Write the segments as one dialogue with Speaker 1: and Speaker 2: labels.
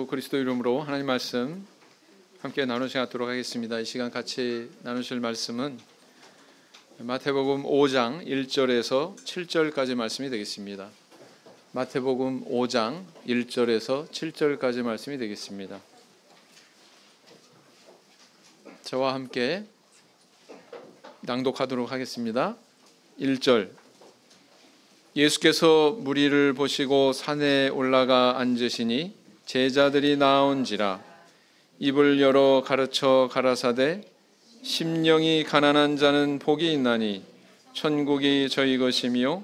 Speaker 1: 예수 그리스도 이름으로 하나님 말씀 함께 나누도록 하겠습니다. 이 시간 같이 나누실 말씀은 마태복음 5장 1절에서 7절까지 말씀이 되겠습니다. 마태복음 5장 1절에서 7절까지 말씀이 되겠습니다. 저와 함께 낭독하도록 하겠습니다. 1절. 예수께서 무리를 보시고 산에 올라가 앉으시니 제자들이 나온지라. 입을 열어 가르쳐 가라사대 심령이 가난한 자는 복이 있나니 천국이 저희 것이며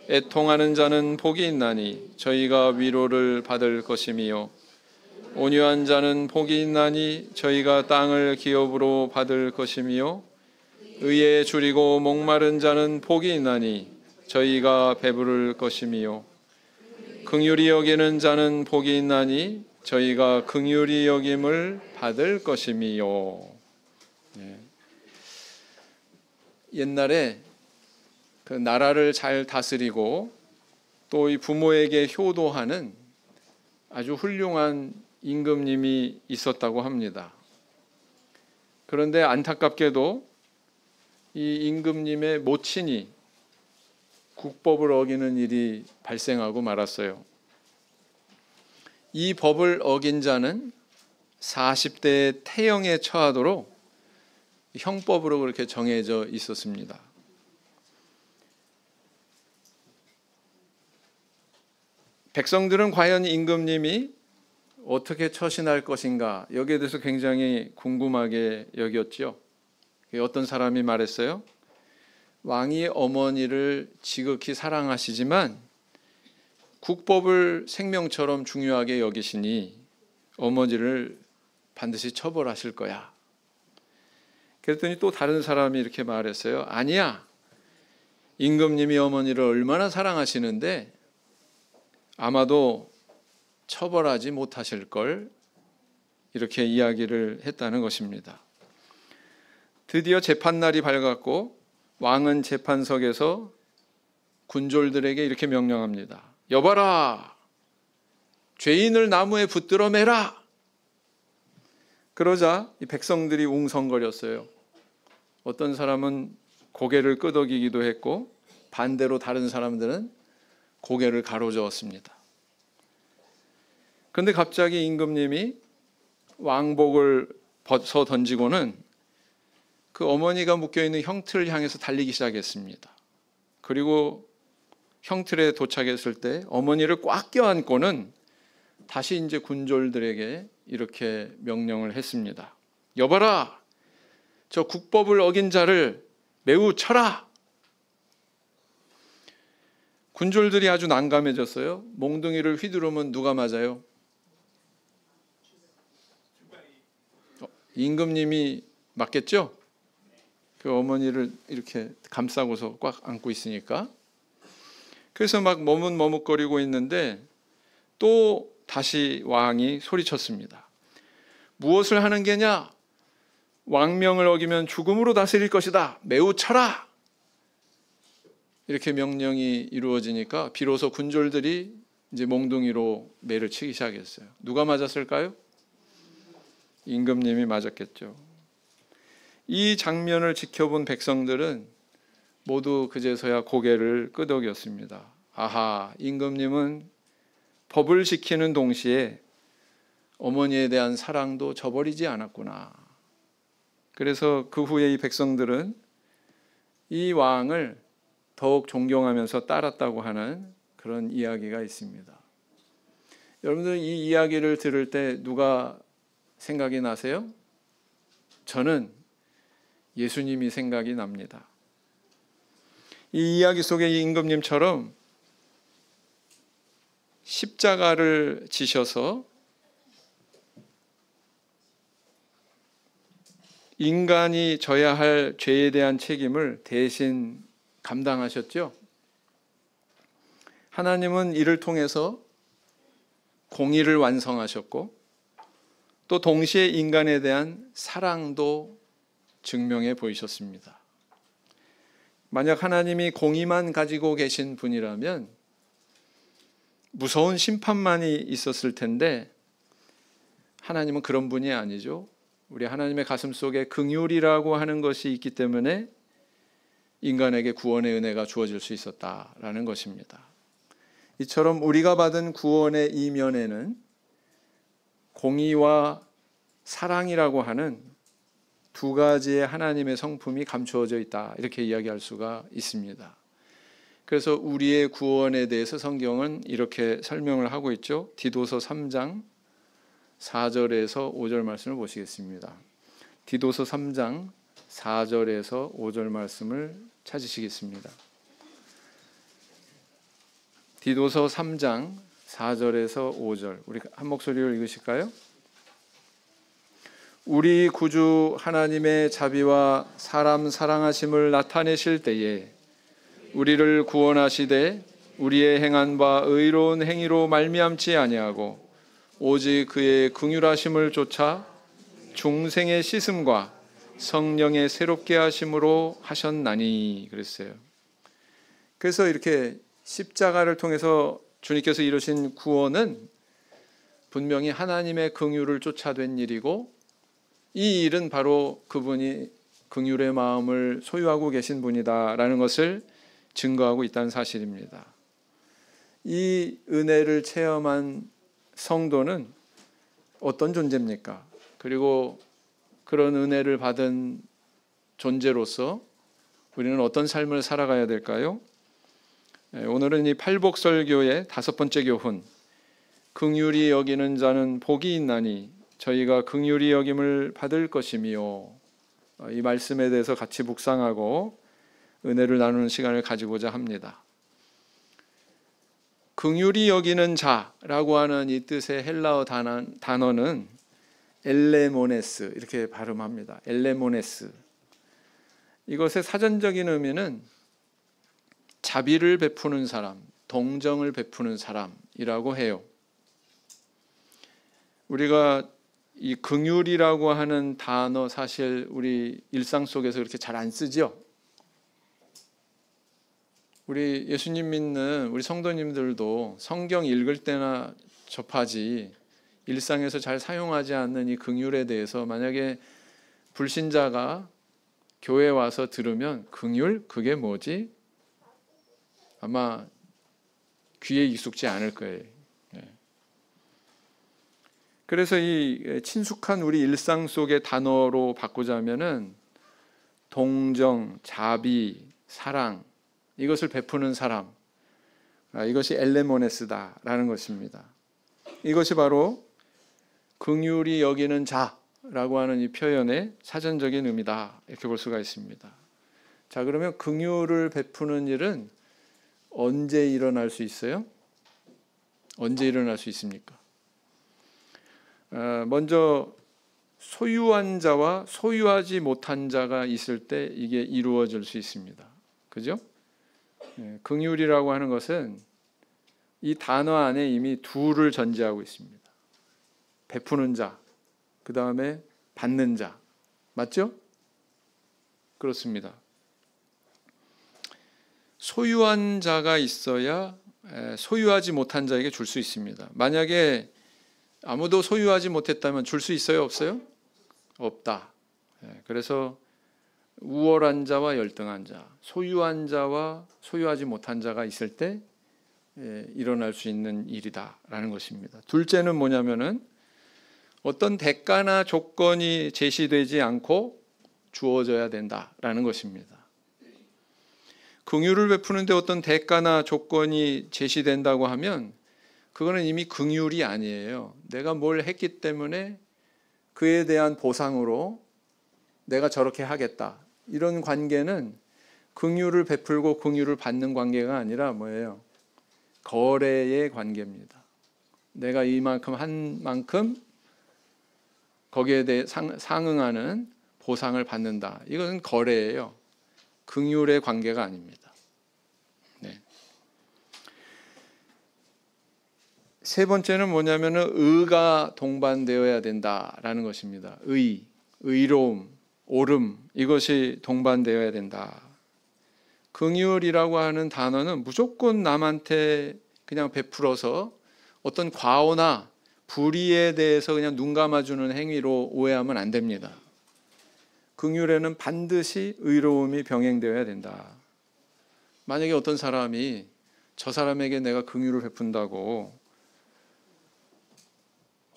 Speaker 1: 애통하는 자는 복이 있나니 저희가 위로를 받을 것이며 온유한 자는 복이 있나니 저희가 땅을 기업으로 받을 것이며 의에 줄이고 목마른 자는 복이 있나니 저희가 배부를 것이며 긍휼히 여기는 자는 복이 있나니 저희가 긍휼히 여김을 받을 것이며. 옛날에 그 나라를 잘 다스리고 또 이 부모에게 효도하는 아주 훌륭한 임금님이 있었다고 합니다. 그런데 안타깝게도 이 임금님의 모친이 국법을 어기는 일이 발생하고 말았어요. 이 법을 어긴 자는 40대의 태형에 처하도록 형법으로 그렇게 정해져 있었습니다. 백성들은 과연 임금님이 어떻게 처신할 것인가, 여기에 대해서 굉장히 궁금하게 여겼죠. 어떤 사람이 말했어요. 왕이 어머니를 지극히 사랑하시지만 국법을 생명처럼 중요하게 여기시니 어머니를 반드시 처벌하실 거야. 그랬더니 또 다른 사람이 이렇게 말했어요. 아니야. 임금님이 어머니를 얼마나 사랑하시는데 아마도 처벌하지 못하실 걸, 이렇게 이야기를 했다는 것입니다. 드디어 재판날이 밝았고 왕은 재판석에서 군졸들에게 이렇게 명령합니다. 여봐라, 죄인을 나무에 붙들어 매라. 그러자 이 백성들이 웅성거렸어요. 어떤 사람은 고개를 끄덕이기도 했고 반대로 다른 사람들은 고개를 가로저었습니다. 그런데 갑자기 임금님이 왕복을 벗어 던지고는 그 어머니가 묶여있는 형틀을 향해서 달리기 시작했습니다. 그리고 형틀에 도착했을 때 어머니를 꽉 껴안고는 다시 이제 군졸들에게 이렇게 명령을 했습니다. 여봐라, 저 국법을 어긴 자를 매우 쳐라. 군졸들이 아주 난감해졌어요. 몽둥이를 휘두르면 누가 맞아요? 임금님이 맞겠죠? 그 어머니를 이렇게 감싸고서 꽉 안고 있으니까. 그래서 막 머뭇머뭇거리고 있는데 또 다시 왕이 소리쳤습니다. 무엇을 하는 게냐? 왕명을 어기면 죽음으로 다스릴 것이다. 매우 쳐라. 이렇게 명령이 이루어지니까 비로소 군졸들이 이제 몽둥이로 매를 치기 시작했어요. 누가 맞았을까요? 임금님이 맞았겠죠. 이 장면을 지켜본 백성들은 모두 그제서야 고개를 끄덕였습니다. 아하, 임금님은 법을 지키는 동시에 어머니에 대한 사랑도 저버리지 않았구나. 그래서 그 후에 이 백성들은 이 왕을 더욱 존경하면서 따랐다고 하는 그런 이야기가 있습니다. 여러분들 이 이야기를 들을 때 누가 생각이 나세요? 저는 예수님이 생각이 납니다. 이 이야기 속에 이 임금님처럼 십자가를 지셔서 인간이 져야 할 죄에 대한 책임을 대신 감당하셨죠. 하나님은 이를 통해서 공의를 완성하셨고 또 동시에 인간에 대한 사랑도 증명해 보이셨습니다. 만약 하나님이 공의만 가지고 계신 분이라면 무서운 심판만이 있었을 텐데 하나님은 그런 분이 아니죠. 우리 하나님의 가슴 속에 긍휼이라고 하는 것이 있기 때문에 인간에게 구원의 은혜가 주어질 수 있었다라는 것입니다. 이처럼 우리가 받은 구원의 이면에는 공의와 사랑이라고 하는 두 가지의 하나님의 성품이 감추어져 있다, 이렇게 이야기할 수가 있습니다. 그래서 우리의 구원에 대해서 성경은 이렇게 설명을 하고 있죠. 디도서 3장 4절에서 5절 말씀을 보시겠습니다. 디도서 3장 4절에서 5절 말씀을 찾으시겠습니다. 디도서 3장 4절에서 5절, 우리 한 목소리로 읽으실까요? 우리 구주 하나님의 자비와 사람 사랑하심을 나타내실 때에 우리를 구원하시되 우리의 행한 바 의로운 행위로 말미암지 아니하고 오직 그의 긍휼하심을 쫓아 중생의 씻음과 성령의 새롭게 하심으로 하셨나니, 그랬어요. 그래서 이렇게 십자가를 통해서 주님께서 이루신 구원은 분명히 하나님의 긍휼을 쫓아된 일이고, 이 일은 바로 그분이 긍휼의 마음을 소유하고 계신 분이다라는 것을 증거하고 있다는 사실입니다. 이 은혜를 체험한 성도는 어떤 존재입니까? 그리고 그런 은혜를 받은 존재로서 우리는 어떤 삶을 살아가야 될까요? 오늘은 이 팔복설교의 5번째 교훈, 긍휼히 여기는 자는 복이 있나니 저희가 긍휼히 여김을 받을 것이며, 이 말씀에 대해서 같이 묵상하고 은혜를 나누는 시간을 가지고자 합니다. 긍휼히 여기는 자라고 하는 이 뜻의 헬라어 단어는 엘레모네스, 이렇게 발음합니다. 엘레모네스. 이것의 사전적인 의미는 자비를 베푸는 사람, 동정을 베푸는 사람이라고 해요. 우리가 이 긍휼이라고 하는 단어 사실 우리 일상 속에서 그렇게 잘 안 쓰죠. 우리 예수님 믿는 우리 성도님들도 성경 읽을 때나 접하지 일상에서 잘 사용하지 않는 이 긍휼에 대해서 만약에 불신자가 교회에 와서 들으면 긍휼? 그게 뭐지? 아마 귀에 익숙지 않을 거예요. 그래서 이 친숙한 우리 일상 속의 단어로 바꾸자면은 동정, 자비, 사랑, 이것을 베푸는 사람, 이것이 엘레모네스다라는 것입니다. 이것이 바로 긍휼히 여기는 자라고 하는 이 표현의 사전적인 의미다, 이렇게 볼 수가 있습니다. 자, 그러면 긍휼을 베푸는 일은 언제 일어날 수 있어요? 언제 일어날 수 있습니까? 먼저 소유한 자와 소유하지 못한 자가 있을 때 이게 이루어질 수 있습니다. 그죠? 긍휼이라고 하는 것은 이 단어 안에 이미 둘을 전제하고 있습니다. 베푸는 자, 그 다음에 받는 자. 맞죠? 그렇습니다. 소유한 자가 있어야 소유하지 못한 자에게 줄 수 있습니다. 만약에 아무도 소유하지 못했다면 줄 수 있어요? 없어요? 없다. 그래서 우월한 자와 열등한 자, 소유한 자와 소유하지 못한 자가 있을 때 일어날 수 있는 일이다라는 것입니다. 둘째는 뭐냐면은 어떤 대가나 조건이 제시되지 않고 주어져야 된다라는 것입니다. 긍휼을 베푸는데 어떤 대가나 조건이 제시된다고 하면 그거는 이미 긍휼이 아니에요. 내가 뭘 했기 때문에 그에 대한 보상으로 내가 저렇게 하겠다, 이런 관계는 긍휼을 베풀고 긍휼을 받는 관계가 아니라 뭐예요? 거래의 관계입니다. 내가 이만큼 한 만큼 거기에 대해 상응하는 보상을 받는다. 이것은 거래예요. 긍휼의 관계가 아닙니다. 네. 세 번째는 뭐냐면은 의가 동반되어야 된다라는 것입니다. 의로움, 옳음, 이것이 동반되어야 된다. 긍휼이라고 하는 단어는 무조건 남한테 그냥 베풀어서 어떤 과오나 불의에 대해서 그냥 눈 감아주는 행위로 오해하면 안 됩니다. 긍휼에는 반드시 의로움이 병행되어야 된다. 만약에 어떤 사람이 저 사람에게 내가 긍휼을 베푼다고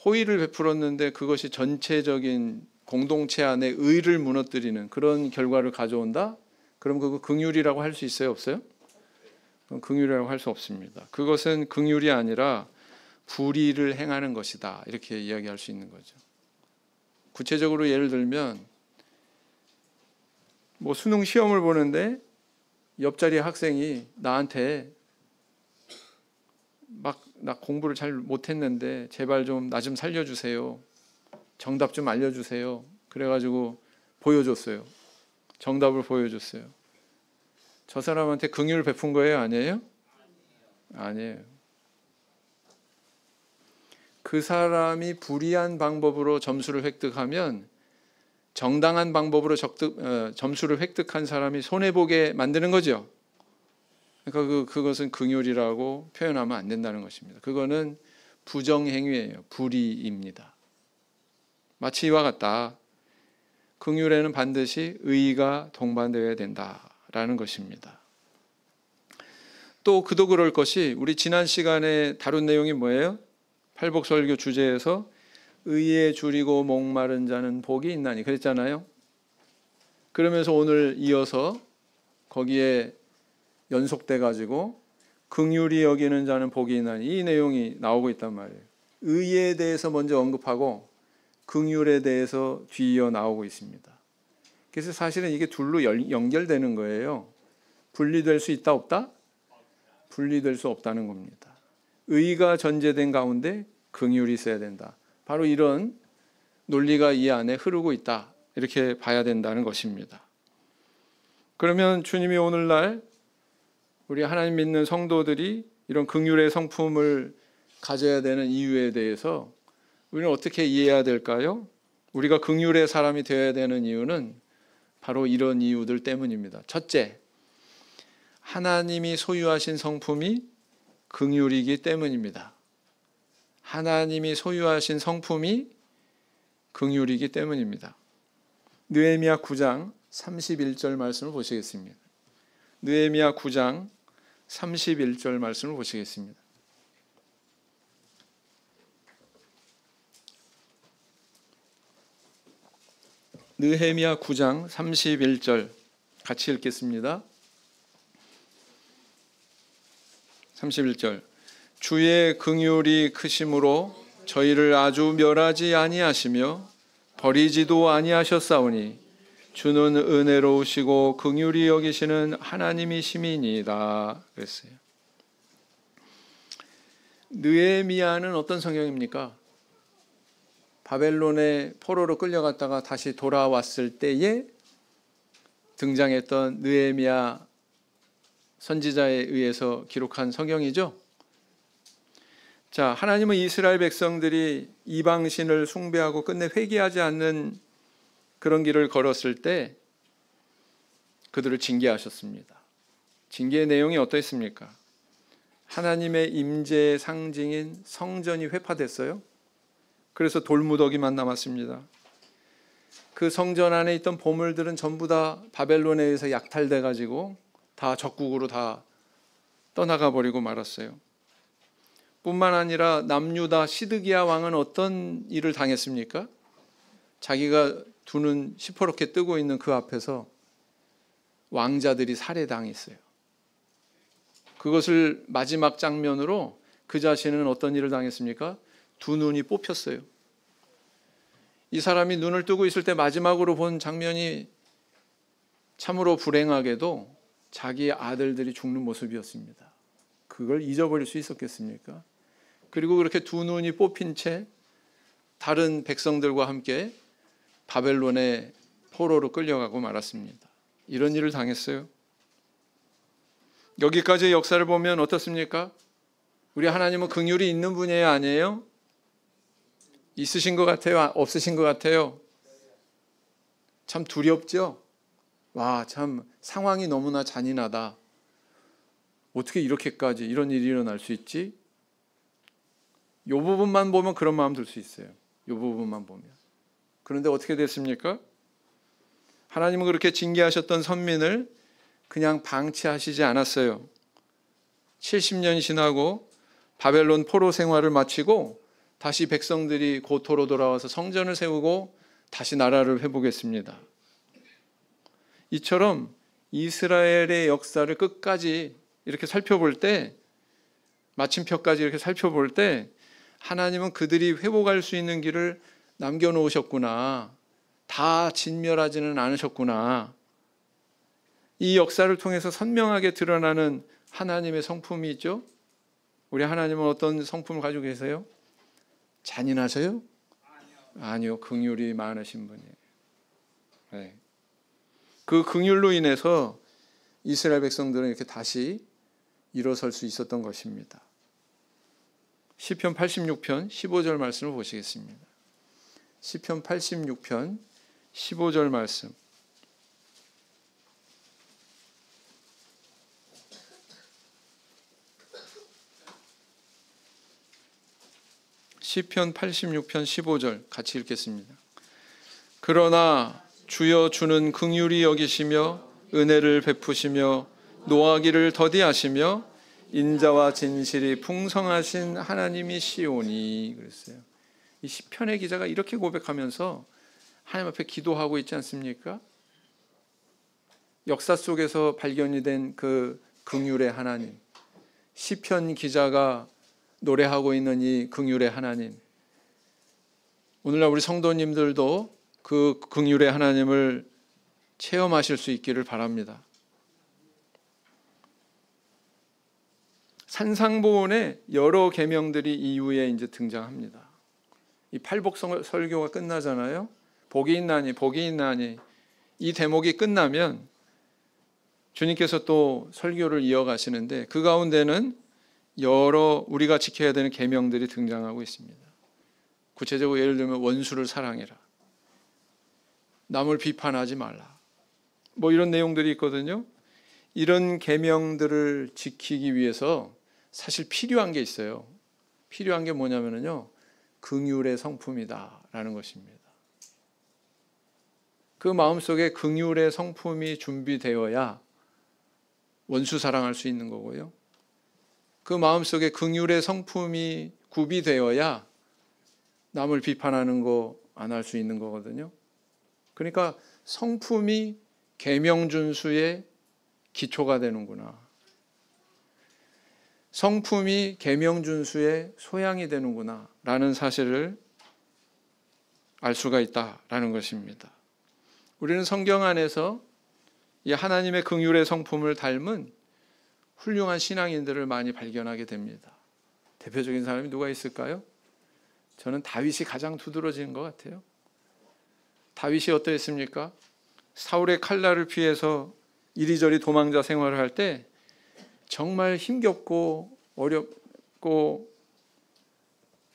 Speaker 1: 호의를 베풀었는데 그것이 전체적인 공동체 안에 의를 무너뜨리는 그런 결과를 가져온다? 그럼 그거 긍휼이라고 할 수 있어요? 없어요? 그럼 긍휼이라고 할 수 없습니다. 그것은 긍휼이 아니라 불의를 행하는 것이다. 이렇게 이야기할 수 있는 거죠. 구체적으로 예를 들면 수능 시험을 보는데 옆자리 학생이 나한테 나 공부를 잘 못했는데 제발 좀 나 좀 살려주세요. 정답 좀 알려주세요. 그래가지고 보여줬어요. 정답을 보여줬어요. 저 사람한테 긍휼을 베푼 거예요? 아니에요? 아니에요. 그 사람이 불의한 방법으로 점수를 획득하면 정당한 방법으로 점수를 획득한 사람이 손해보게 만드는 거죠. 그러니까 그것은 긍휼이라고 표현하면 안 된다는 것입니다. 그거는 부정행위예요. 불의입니다. 마치 이와 같다. 긍휼에는 반드시 의가 동반되어야 된다라는 것입니다. 또 그도 그럴 것이 우리 지난 시간에 다룬 내용이 뭐예요? 팔복설교 주제에서 의에 줄이고 목마른 자는 복이 있나니 그랬잖아요. 그러면서 오늘 이어서 거기에 연속돼 가지고 긍휼히 여기는 자는 복이 있나니 이 내용이 나오고 있단 말이에요. 의에 대해서 먼저 언급하고 긍휼에 대해서 뒤이어 나오고 있습니다. 그래서 사실은 이게 둘로 연결되는 거예요. 분리될 수 있다 없다? 분리될 수 없다는 겁니다. 의가 전제된 가운데 긍휼이 있어야 된다. 바로 이런 논리가 이 안에 흐르고 있다. 이렇게 봐야 된다는 것입니다. 그러면 주님이 오늘날 우리 하나님 믿는 성도들이 이런 긍휼의 성품을 가져야 되는 이유에 대해서 우리는 어떻게 이해해야 될까요? 우리가 긍휼의 사람이 되어야 되는 이유는 바로 이런 이유들 때문입니다. 첫째, 하나님이 소유하신 성품이 긍휼이기 때문입니다. 하나님이 소유하신 성품이 긍휼이기 때문입니다. 느헤미야 9장 31절 말씀을 보시겠습니다. 느헤미야 9장 31절 말씀을 보시겠습니다. 느헤미야 9장 31절 같이 읽겠습니다. 31절 주의 긍휼이 크심으로 저희를 아주 멸하지 아니하시며 버리지도 아니하셨사오니 주는 은혜로우시고 긍휼히 여기시는 하나님이심이니이다 그랬어요. 느헤미야는 어떤 성경입니까? 바벨론의 포로로 끌려갔다가 다시 돌아왔을 때에 등장했던 느헤미야 선지자에 의해서 기록한 성경이죠. 자, 하나님은 이스라엘 백성들이 이방신을 숭배하고 끝내 회개하지 않는 그런 길을 걸었을 때 그들을 징계하셨습니다. 징계의 내용이 어떠했습니까? 하나님의 임재의 상징인 성전이 회파됐어요. 그래서 돌무더기만 남았습니다. 그 성전 안에 있던 보물들은 전부 다 바벨론에 의해서 약탈돼 가지고 다 적국으로 다 떠나가 버리고 말았어요. 뿐만 아니라 남유다 시드기야 왕은 어떤 일을 당했습니까? 자기가 두 눈 시퍼렇게 뜨고 있는 그 앞에서 왕자들이 살해당했어요. 그것을 마지막 장면으로 그 자신은 어떤 일을 당했습니까? 두 눈이 뽑혔어요. 이 사람이 눈을 뜨고 있을 때 마지막으로 본 장면이 참으로 불행하게도 자기 아들들이 죽는 모습이었습니다. 그걸 잊어버릴 수 있었겠습니까? 그리고 그렇게 두 눈이 뽑힌 채 다른 백성들과 함께 바벨론의 포로로 끌려가고 말았습니다. 이런 일을 당했어요. 여기까지의 역사를 보면 어떻습니까? 우리 하나님은 긍휼이 있는 분이에요, 아니에요? 있으신 것 같아요? 없으신 것 같아요? 참 두렵죠? 와, 참 상황이 너무나 잔인하다. 어떻게 이렇게까지 이런 일이 일어날 수 있지? 요 부분만 보면 그런 마음 들 수 있어요. 요 부분만 보면. 그런데 어떻게 됐습니까? 하나님은 그렇게 징계하셨던 선민을 그냥 방치하시지 않았어요. 70년이 지나고 바벨론 포로 생활을 마치고 다시 백성들이 고토로 돌아와서 성전을 세우고 다시 나라를 회복했습니다. 이처럼 이스라엘의 역사를 끝까지 이렇게 살펴볼 때, 마침표까지 이렇게 살펴볼 때 하나님은 그들이 회복할 수 있는 길을 남겨놓으셨구나. 다 진멸하지는 않으셨구나. 이 역사를 통해서 선명하게 드러나는 하나님의 성품이 있죠. 우리 하나님은 어떤 성품을 가지고 계세요? 잔인하세요? 아니요. 긍휼이 많으신 분이에요. 네. 그 긍휼로 인해서 이스라엘 백성들은 이렇게 다시 일어설 수 있었던 것입니다. 시편 86편 15절 말씀을 보시겠습니다. 시편 86편 15절 말씀. 시편 86편 15절 같이 읽겠습니다. 그러나 주여 주는 긍휼히 여기시며 은혜를 베푸시며 노하기를 더디하시며 인자와 진실이 풍성하신 하나님이시오니 그랬어요. 이 시편의 기자가 이렇게 고백하면서 하나님 앞에 기도하고 있지 않습니까? 역사 속에서 발견이 된 그 긍휼의 하나님, 시편 기자가 노래하고 있는 이 긍휼의 하나님, 오늘날 우리 성도님들도 그 긍휼의 하나님을 체험하실 수 있기를 바랍니다. 산상보훈의 여러 계명들이 이후에 이제 등장합니다. 이 팔복 설교가 끝나잖아요. 복이 있나니 복이 있나니 이 대목이 끝나면 주님께서 또 설교를 이어가시는데 그 가운데는 여러 우리가 지켜야 되는 계명들이 등장하고 있습니다. 구체적으로 예를 들면 원수를 사랑해라, 남을 비판하지 말라, 뭐 이런 내용들이 있거든요. 이런 계명들을 지키기 위해서 사실 필요한 게 있어요. 필요한 게 뭐냐면요, 긍휼의 성품이다라는 것입니다. 그 마음속에 긍휼의 성품이 준비되어야 원수 사랑할 수 있는 거고요. 그 마음속에 긍휼의 성품이 구비되어야 남을 비판하는 거 안 할 수 있는 거거든요. 그러니까 성품이 계명 준수의 기초가 되는구나. 성품이 계명 준수의 소양이 되는구나 라는 사실을 알 수가 있다라는 것입니다. 우리는 성경 안에서 이 하나님의 긍휼의 성품을 닮은 훌륭한 신앙인들을 많이 발견하게 됩니다. 대표적인 사람이 누가 있을까요? 저는 다윗이 가장 두드러지는 것 같아요. 다윗이 어떠했습니까? 사울의 칼날을 피해서 이리저리 도망자 생활을 할 때 정말 힘겹고 어렵고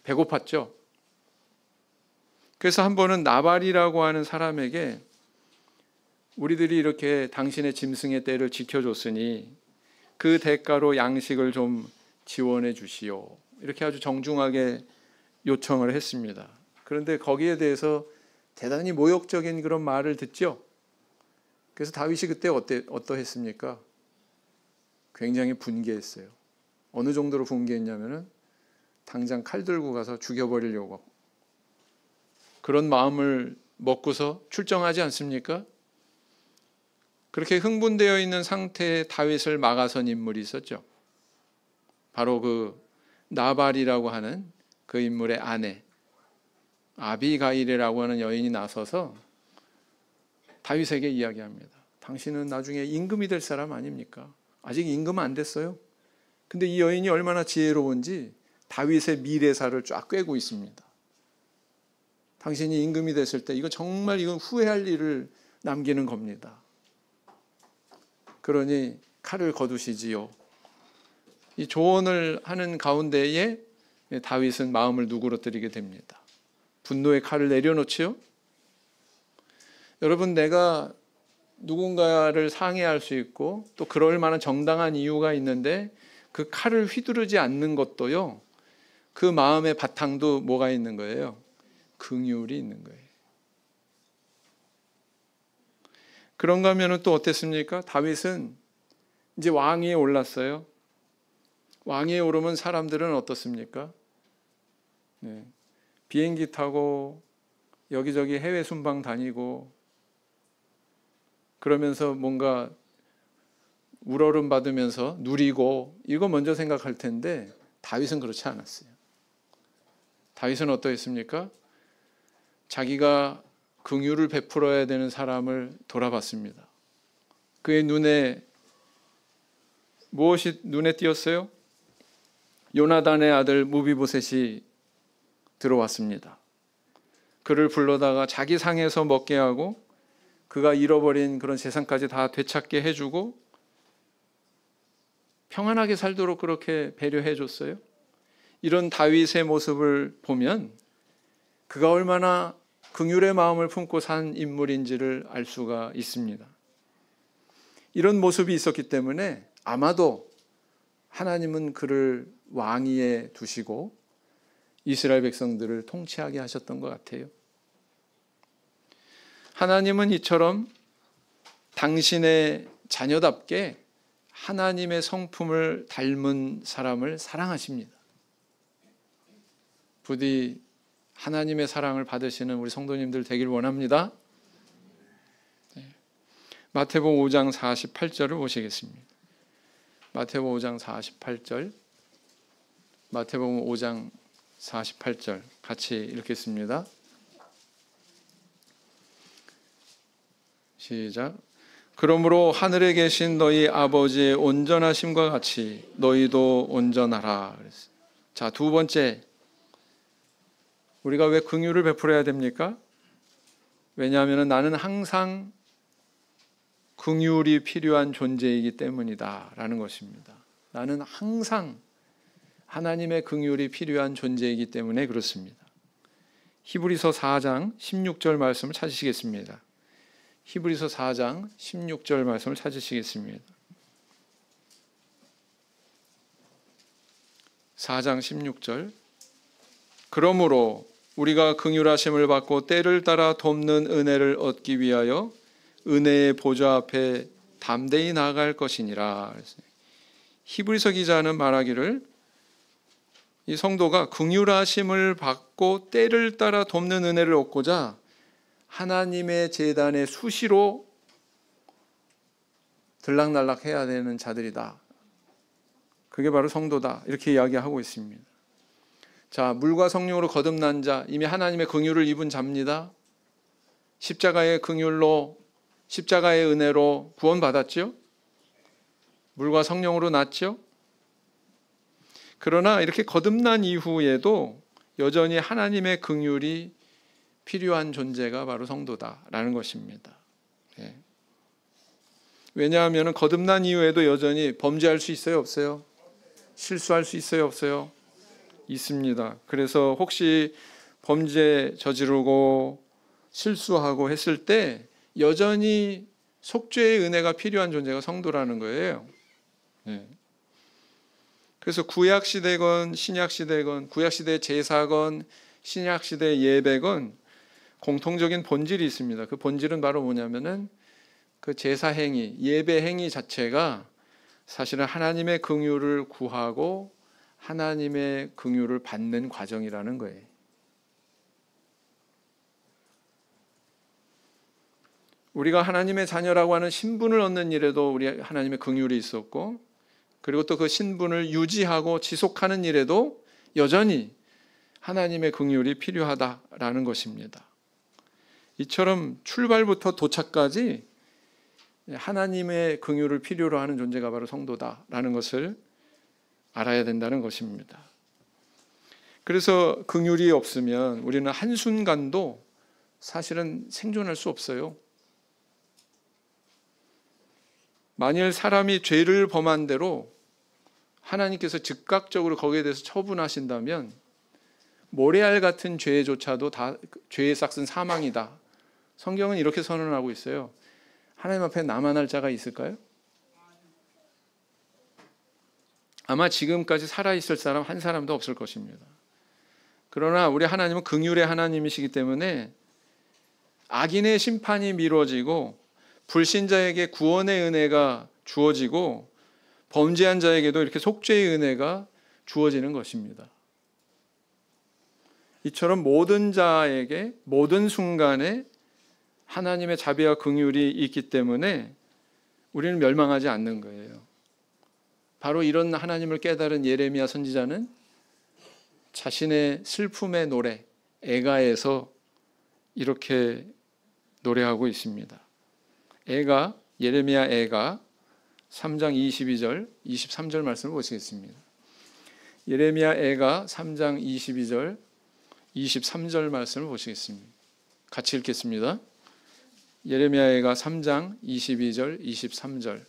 Speaker 1: 배고팠죠. 그래서 한 번은 나발이라고 하는 사람에게 우리들이 이렇게 당신의 짐승의 떼를 지켜줬으니 그 대가로 양식을 좀 지원해 주시오, 이렇게 아주 정중하게 요청을 했습니다. 그런데 거기에 대해서 대단히 모욕적인 그런 말을 듣죠. 그래서 다윗이 그때 어떠했습니까? 굉장히 분개했어요. 어느 정도로 분개했냐면은 당장 칼 들고 가서 죽여버리려고, 그런 마음을 먹고서 출정하지 않습니까? 그렇게 흥분되어 있는 상태의 다윗을 막아선 인물이 있었죠. 바로 그 나발이라고 하는 그 인물의 아내 아비가일이라고 하는 여인이 나서서 다윗에게 이야기합니다. 당신은 나중에 임금이 될 사람 아닙니까? 아직 임금 안 됐어요. 근데 이 여인이 얼마나 지혜로운지 다윗의 미래사를 쫙 꿰고 있습니다. 당신이 임금이 됐을 때 이건 후회할 일을 남기는 겁니다. 그러니 칼을 거두시지요. 이 조언을 하는 가운데에 다윗은 마음을 누그러뜨리게 됩니다. 분노의 칼을 내려놓지요. 여러분, 내가 누군가를 상해할 수 있고 또 그럴 만한 정당한 이유가 있는데 그 칼을 휘두르지 않는 것도요, 그 마음의 바탕도 뭐가 있는 거예요? 긍휼이 있는 거예요. 그런가 하면 또 어땠습니까? 다윗은 이제 왕위에 올랐어요. 왕위에 오르면 사람들은 어떻습니까? 네. 비행기 타고 여기저기 해외 순방 다니고 그러면서 뭔가 우러름 받으면서 누리고 이거 먼저 생각할 텐데 다윗은 그렇지 않았어요. 다윗은 어떠했습니까? 자기가 긍휼을 베풀어야 되는 사람을 돌아봤습니다. 그의 눈에 무엇이 눈에 띄었어요? 요나단의 아들 무비보셋이 들어왔습니다. 그를 불러다가 자기 상에서 먹게 하고 그가 잃어버린 그런 재산까지 다 되찾게 해주고 평안하게 살도록 그렇게 배려해 줬어요. 이런 다윗의 모습을 보면 그가 얼마나 긍휼의 마음을 품고 산 인물인지를 알 수가 있습니다. 이런 모습이 있었기 때문에 아마도 하나님은 그를 왕위에 두시고 이스라엘 백성들을 통치하게 하셨던 것 같아요. 하나님은 이처럼 당신의 자녀답게 하나님의 성품을 닮은 사람을 사랑하십니다. 부디 하나님의 사랑을 받으시는 우리 성도님들 되길 원합니다. 마태복음 5장 48절을 보시겠습니다. 마태복음 5장 48절, 마태복음 5장 48절 같이 읽겠습니다. 시작. 그러므로 하늘에 계신 너희 아버지의 온전하심과 같이 너희도 온전하라. 자, 두 번째, 우리가 왜 긍휼을 베풀어야 됩니까? 왜냐하면 나는 항상 긍휼이 필요한 존재이기 때문이다 라는 것입니다. 나는 항상 하나님의 긍휼이 필요한 존재이기 때문에 그렇습니다. 히브리서 4장 16절 말씀을 찾으시겠습니다. 히브리서 4장 16절 말씀을 찾으시겠습니다. 4장 16절. 그러므로 우리가 긍휼하심을 받고 때를 따라 돕는 은혜를 얻기 위하여 은혜의 보좌 앞에 담대히 나아갈 것이니라. 히브리서 기자는 말하기를 이 성도가 긍휼하심을 받고 때를 따라 돕는 은혜를 얻고자 하나님의 제단에 수시로 들락날락 해야 되는 자들이다. 그게 바로 성도다. 이렇게 이야기하고 있습니다. 자, 물과 성령으로 거듭난 자, 이미 하나님의 긍휼을 입은 자입니다. 십자가의 긍휼로, 십자가의 은혜로 구원받았죠. 물과 성령으로 났죠. 그러나 이렇게 거듭난 이후에도 여전히 하나님의 긍휼이 필요한 존재가 바로 성도다라는 것입니다. 네. 왜냐하면 거듭난 이후에도 여전히 범죄할 수 있어요, 없어요? 실수할 수 있어요, 없어요? 있습니다. 그래서 혹시 범죄 저지르고 실수하고 했을 때 여전히 속죄의 은혜가 필요한 존재가 성도라는 거예요. 네. 그래서 구약시대건 신약시대건 구약시대 제사건 신약시대 예배건 공통적인 본질이 있습니다. 그 본질은 바로 뭐냐면은 그 제사 행위, 예배 행위 자체가 사실은 하나님의 긍휼을 구하고 하나님의 긍휼을 받는 과정이라는 거예요. 우리가 하나님의 자녀라고 하는 신분을 얻는 일에도 우리 하나님의 긍휼이 있었고, 그리고 또 그 신분을 유지하고 지속하는 일에도 여전히 하나님의 긍휼이 필요하다라는 것입니다. 이처럼 출발부터 도착까지 하나님의 긍휼을 필요로 하는 존재가 바로 성도다라는 것을 알아야 된다는 것입니다. 그래서 긍휼이 없으면 우리는 한순간도 사실은 생존할 수 없어요. 만일 사람이 죄를 범한 대로 하나님께서 즉각적으로 거기에 대해서 처분하신다면 모래알 같은 죄조차도 다 죄의 싹은 사망이다. 성경은 이렇게 선언하고 있어요. 하나님 앞에 남아날 자가 있을까요? 아마 지금까지 살아있을 사람 한 사람도 없을 것입니다. 그러나 우리 하나님은 긍휼의 하나님이시기 때문에 악인의 심판이 미뤄지고 불신자에게 구원의 은혜가 주어지고 범죄한 자에게도 이렇게 속죄의 은혜가 주어지는 것입니다. 이처럼 모든 자에게 모든 순간에 하나님의 자비와 긍휼이 있기 때문에 우리는 멸망하지 않는 거예요. 바로 이런 하나님을 깨달은 예레미야 선지자는 자신의 슬픔의 노래 애가에서 이렇게 노래하고 있습니다. 애가, 예레미야 애가 3장 22절 23절 말씀을 보시겠습니다. 예레미야 애가 3장 22절 23절 말씀을 보시겠습니다. 같이 읽겠습니다. 예레미야 애가 3장 22절 23절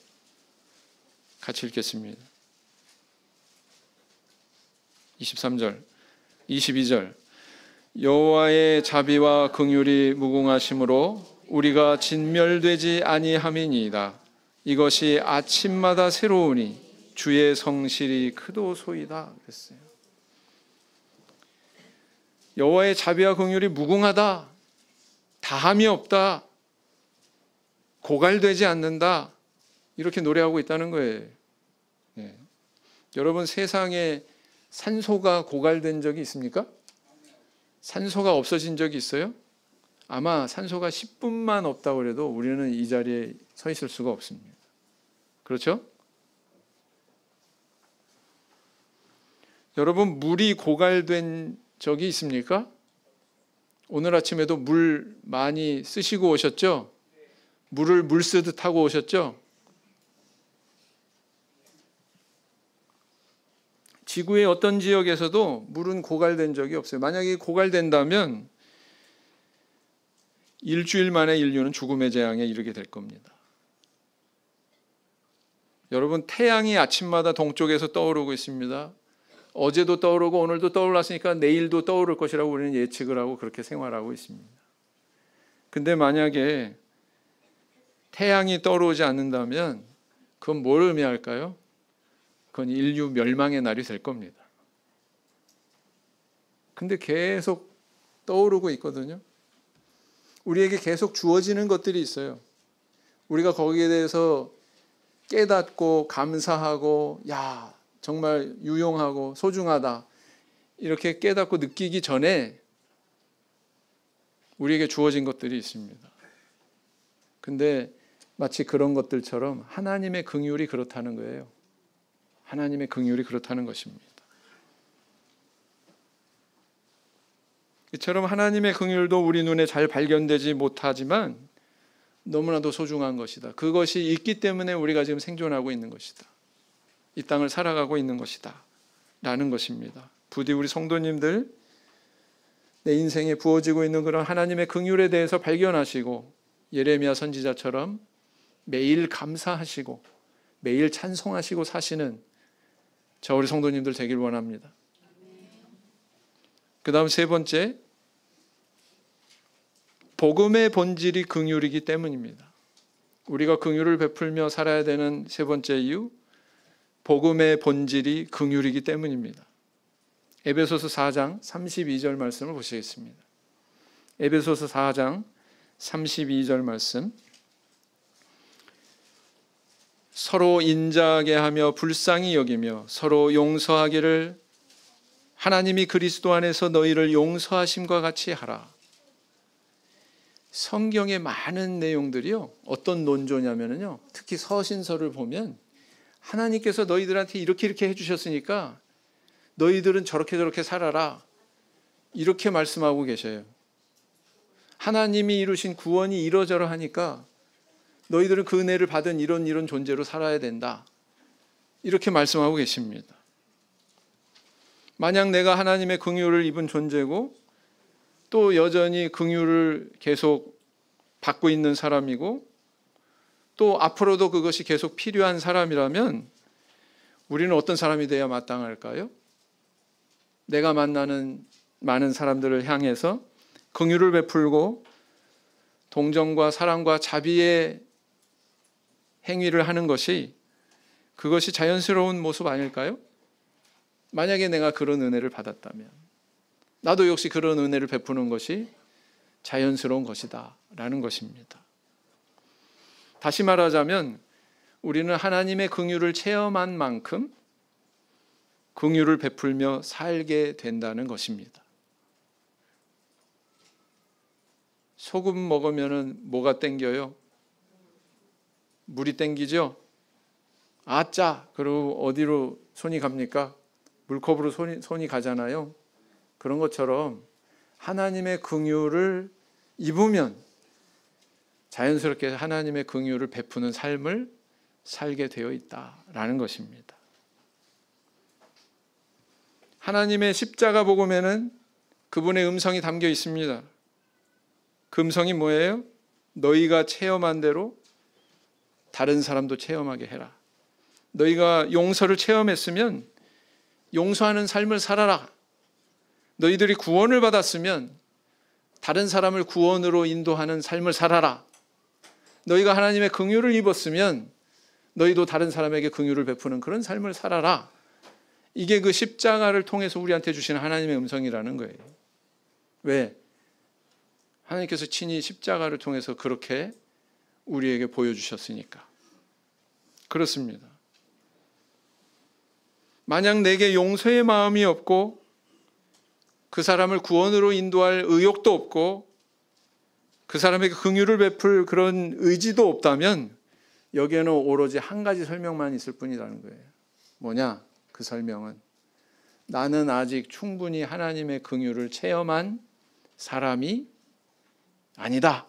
Speaker 1: 같이 읽겠습니다. 23절 22절 여호와의 자비와 긍휼이 무궁하심으로 우리가 진멸되지 아니함이니이다. 이것이 아침마다 새로우니 주의 성실이 크도소이다 그랬어요. 여호와의 자비와 긍휼이 무궁하다, 다함이 없다, 고갈되지 않는다, 이렇게 노래하고 있다는 거예요. 네. 여러분, 세상에 산소가 고갈된 적이 있습니까? 산소가 없어진 적이 있어요? 아마 산소가 10분만 없다고 해도 우리는 이 자리에 서 있을 수가 없습니다. 그렇죠? 여러분, 물이 고갈된 적이 있습니까? 오늘 아침에도 물 많이 쓰시고 오셨죠? 물을 물 쓰듯 하고 오셨죠? 지구의 어떤 지역에서도 물은 고갈된 적이 없어요. 만약에 고갈된다면 일주일 만에 인류는 죽음의 재앙에 이르게 될 겁니다. 여러분, 태양이 아침마다 동쪽에서 떠오르고 있습니다. 어제도 떠오르고 오늘도 떠올랐으니까 내일도 떠오를 것이라고 우리는 예측을 하고 그렇게 생활하고 있습니다. 근데 만약에 태양이 떠오르지 않는다면 그건 뭘 의미할까요? 그건 인류 멸망의 날이 될 겁니다. 근데 계속 떠오르고 있거든요. 우리에게 계속 주어지는 것들이 있어요. 우리가 거기에 대해서 깨닫고 감사하고 야, 정말 유용하고 소중하다 이렇게 깨닫고 느끼기 전에 우리에게 주어진 것들이 있습니다. 근데 마치 그런 것들처럼 하나님의 긍휼이 그렇다는 거예요. 하나님의 긍휼이 그렇다는 것입니다. 이처럼 하나님의 긍휼도 우리 눈에 잘 발견되지 못하지만 너무나도 소중한 것이다. 그것이 있기 때문에 우리가 지금 생존하고 있는 것이다. 이 땅을 살아가고 있는 것이다 라는 것입니다. 부디 우리 성도님들 내 인생에 부어지고 있는 그런 하나님의 긍휼에 대해서 발견하시고 예레미야 선지자처럼 매일 감사하시고 매일 찬송하시고 사시는 저 우리 성도님들 되길 원합니다. 그 다음 세 번째, 복음의 본질이 긍휼이기 때문입니다. 우리가 긍휼을 베풀며 살아야 되는 세 번째 이유, 복음의 본질이 긍휼이기 때문입니다. 에베소서 4장 32절 말씀을 보시겠습니다. 에베소서 4장 32절 말씀. 서로 인자하게 하며 불쌍히 여기며 서로 용서하기를 하나님이 그리스도 안에서 너희를 용서하심과 같이 하라. 성경의 많은 내용들이요, 어떤 논조냐면요, 특히 서신서를 보면 하나님께서 너희들한테 이렇게 해주셨으니까 너희들은 저렇게 살아라 이렇게 말씀하고 계셔요. 하나님이 이루신 구원이 이러저러 하니까 너희들은 그 은혜를 받은 이런 존재로 살아야 된다 이렇게 말씀하고 계십니다. 만약 내가 하나님의 긍휼을 입은 존재고 또 여전히 긍휼을 계속 받고 있는 사람이고 또 앞으로도 그것이 계속 필요한 사람이라면 우리는 어떤 사람이 돼야 마땅할까요? 내가 만나는 많은 사람들을 향해서 긍휼을 베풀고 동정과 사랑과 자비의 행위를 하는 것이 그것이 자연스러운 모습 아닐까요? 만약에 내가 그런 은혜를 받았다면, 나도 역시 그런 은혜를 베푸는 것이 자연스러운 것이다 라는 것입니다. 다시 말하자면 우리는 하나님의 긍휼을 체험한 만큼 긍휼을 베풀며 살게 된다는 것입니다. 소금 먹으면 뭐가 땡겨요? 물이 땡기죠? 아짜! 그리고 어디로 손이 갑니까? 물컵으로 손이 가잖아요. 그런 것처럼 하나님의 긍휼을 입으면 자연스럽게 하나님의 긍휼을 베푸는 삶을 살게 되어 있다라는 것입니다. 하나님의 십자가 복음에는 그분의 음성이 담겨 있습니다. 그 음성이 뭐예요? 너희가 체험한 대로 다른 사람도 체험하게 해라. 너희가 용서를 체험했으면 용서하는 삶을 살아라. 너희들이 구원을 받았으면 다른 사람을 구원으로 인도하는 삶을 살아라. 너희가 하나님의 긍휼을 입었으면 너희도 다른 사람에게 긍휼을 베푸는 그런 삶을 살아라. 이게 그 십자가를 통해서 우리한테 주시는 하나님의 음성이라는 거예요. 왜? 하나님께서 친히 십자가를 통해서 그렇게 우리에게 보여주셨으니까. 그렇습니다. 만약 내게 용서의 마음이 없고 그 사람을 구원으로 인도할 의욕도 없고 그 사람에게 긍휼을 베풀 그런 의지도 없다면 여기에는 오로지 한 가지 설명만 있을 뿐이라는 거예요. 뭐냐? 그 설명은 나는 아직 충분히 하나님의 긍휼을 체험한 사람이 아니다.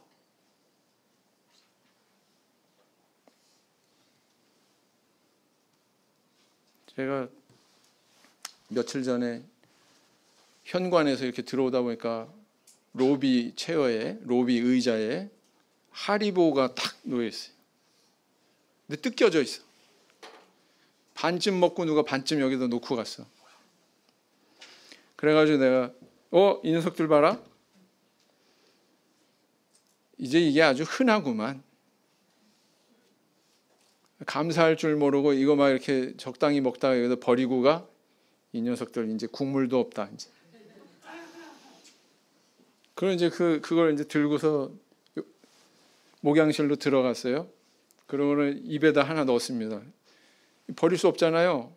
Speaker 1: 제가 며칠 전에 현관에서 이렇게 들어오다 보니까 로비 체어에, 로비 의자에 하리보가 탁 놓여있어요. 근데 뜯겨져 있어. 반쯤 먹고 누가 반쯤 여기다 놓고 갔어. 그래가지고 내가 이 녀석들 봐라. 이제 이게 아주 흔하구만. 감사할 줄 모르고 이거 막 이렇게 적당히 먹다가 여기다 버리고 가. 이 녀석들 이제 국물도 없다. 이제. 그럼 이제 그걸 이제 들고서 목양실로 들어갔어요. 그러고는 입에다 하나 넣었습니다. 버릴 수 없잖아요.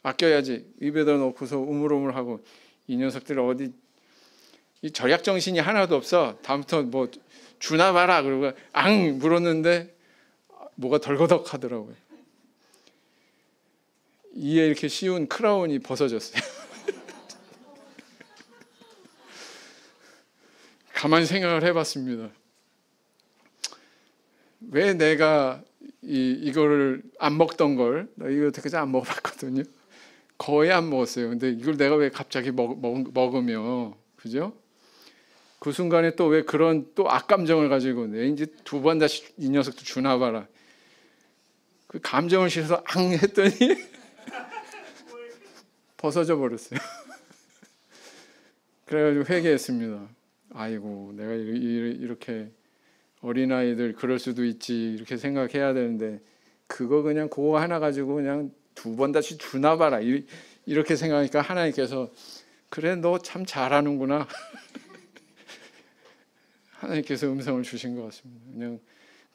Speaker 1: 아껴야지. 입에다 넣고서 우물우물하고 이 녀석들 어디 이 절약 정신이 하나도 없어. 다음부터 뭐 주나 봐라. 그러고 앙 물었는데 뭐가 덜거덕 하더라고요. 이에 이렇게 씌운 크라운이 벗어졌어요. 가만히 생각을 해봤습니다. 왜 내가 이거를 안 먹던 걸, 이거 되게 안 먹어봤거든요. 거의 안 먹었어요. 근데 이걸 내가 왜 갑자기 먹으며, 그죠? 그 순간에 또 왜 그런 또 악감정을 가지고 내 이제 두 번 다시 이 녀석도 주나 봐라. 그 감정을 실어서 앙 했더니 벗어져 버렸어요. 그래가지고 회개했습니다. 아이고, 내가 이렇게 어린아이들 그럴 수도 있지 이렇게 생각해야 되는데 그거 그냥 그거 하나 가지고 그냥 두 번 다시 주나 봐라 이렇게 생각하니까 하나님께서 그래 너 참 잘하는구나. 하나님께서 음성을 주신 것 같습니다. 그냥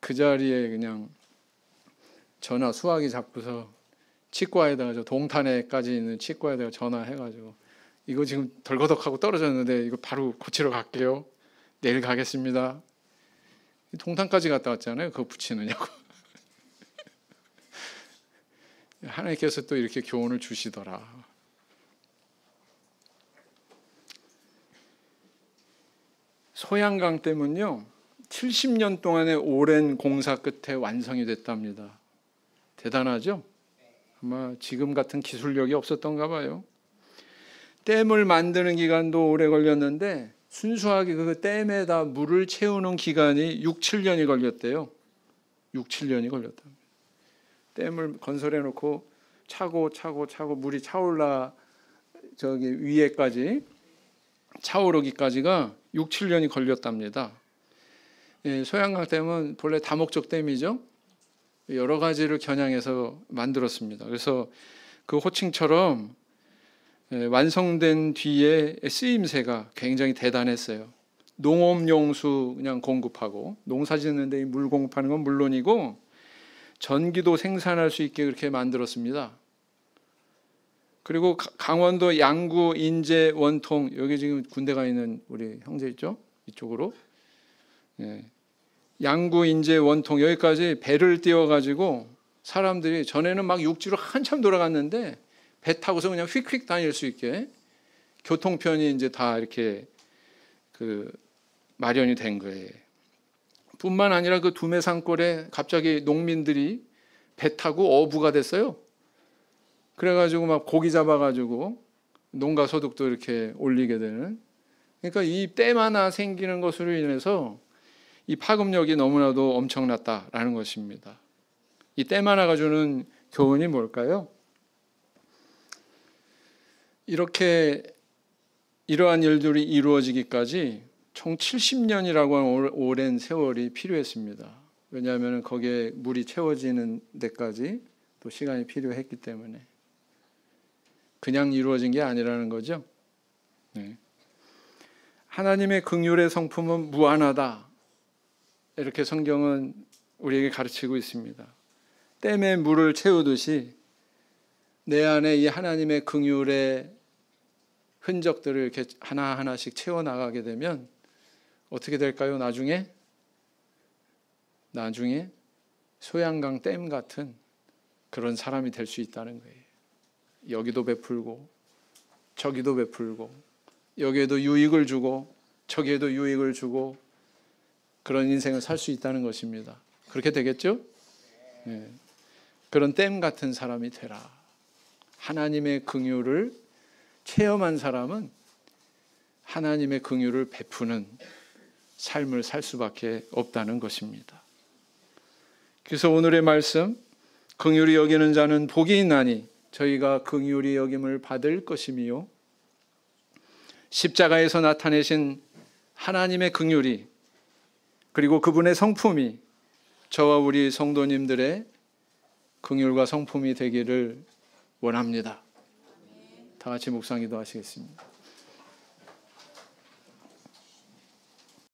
Speaker 1: 그 자리에 그냥 전화 수화기 잡고서 치과에다가 저 동탄에까지 있는 치과에다가 전화해가지고 이거 지금 덜거덕하고 떨어졌는데 이거 바로 고치러 갈게요. 내일 가겠습니다. 동탄까지 갔다 왔잖아요. 그거 붙이느냐고. 하나님께서 또 이렇게 교훈을 주시더라. 소양강 댐은요 70년 동안의 오랜 공사 끝에 완성이 됐답니다. 대단하죠? 아마 지금 같은 기술력이 없었던가 봐요. 댐을 만드는 기간도 오래 걸렸는데 순수하게 그 댐에다 물을 채우는 기간이 6, 7년이 걸렸대요. 6, 7년이 걸렸답니다. 댐을 건설해 놓고 차고 물이 차올라 저기 위에까지 차오르기까지가 6, 7년이 걸렸답니다. 소양강 댐은 본래 다목적 댐이죠. 여러 가지를 겨냥해서 만들었습니다. 그래서 그 호칭처럼 완성된 뒤에 쓰임새가 굉장히 대단했어요. 농업용수 그냥 공급하고, 농사 짓는데 물 공급하는 건 물론이고 전기도 생산할 수 있게 그렇게 만들었습니다. 그리고 강원도 양구, 인제, 원통, 여기 지금 군대가 있는 우리 형제 있죠? 이쪽으로. 양구, 인제, 원통 여기까지 배를 띄워가지고 사람들이, 전에는 막 육지로 한참 돌아갔는데 배 타고서 그냥 휙휙 다닐 수 있게 교통편이 이제 다 이렇게 마련이 된 거예요. 뿐만 아니라 그 두메산골에 갑자기 농민들이 배 타고 어부가 됐어요. 그래가지고 막 고기 잡아가지고 농가 소득도 이렇게 올리게 되는. 그러니까 이 댐 하나 생기는 것으로 인해서 이 파급력이 너무나도 엄청났다라는 것입니다. 이 댐 하나가 주는 교훈이 뭘까요? 이러한 일들이 이루어지기까지 총 70년이라고 하는 오랜 세월이 필요했습니다. 왜냐하면 거기에 물이 채워지는 데까지 또 시간이 필요했기 때문에. 그냥 이루어진 게 아니라는 거죠. 하나님의 긍휼의 성품은 무한하다, 이렇게 성경은 우리에게 가르치고 있습니다. 댐에 물을 채우듯이 내 안에 이 하나님의 긍휼의 흔적들을 이렇게 하나하나씩 채워나가게 되면 어떻게 될까요? 나중에 소양강 댐 같은 그런 사람이 될 수 있다는 거예요. 여기도 베풀고 저기도 베풀고, 여기에도 유익을 주고 저기에도 유익을 주고, 그런 인생을 살 수 있다는 것입니다. 그렇게 되겠죠? 네. 그런 댐 같은 사람이 되라. 하나님의 긍휼을 체험한 사람은 하나님의 긍휼을 베푸는 삶을 살 수밖에 없다는 것입니다. 그래서 오늘의 말씀, 긍휼히 여기는 자는 복이 있나니 저희가 긍휼히 여김을 받을 것이며, 십자가에서 나타내신 하나님의 긍휼이, 그리고 그분의 성품이 저와 우리 성도님들의 긍휼과 성품이 되기를 원합니다. 다 같이 묵상 기도하시겠습니다.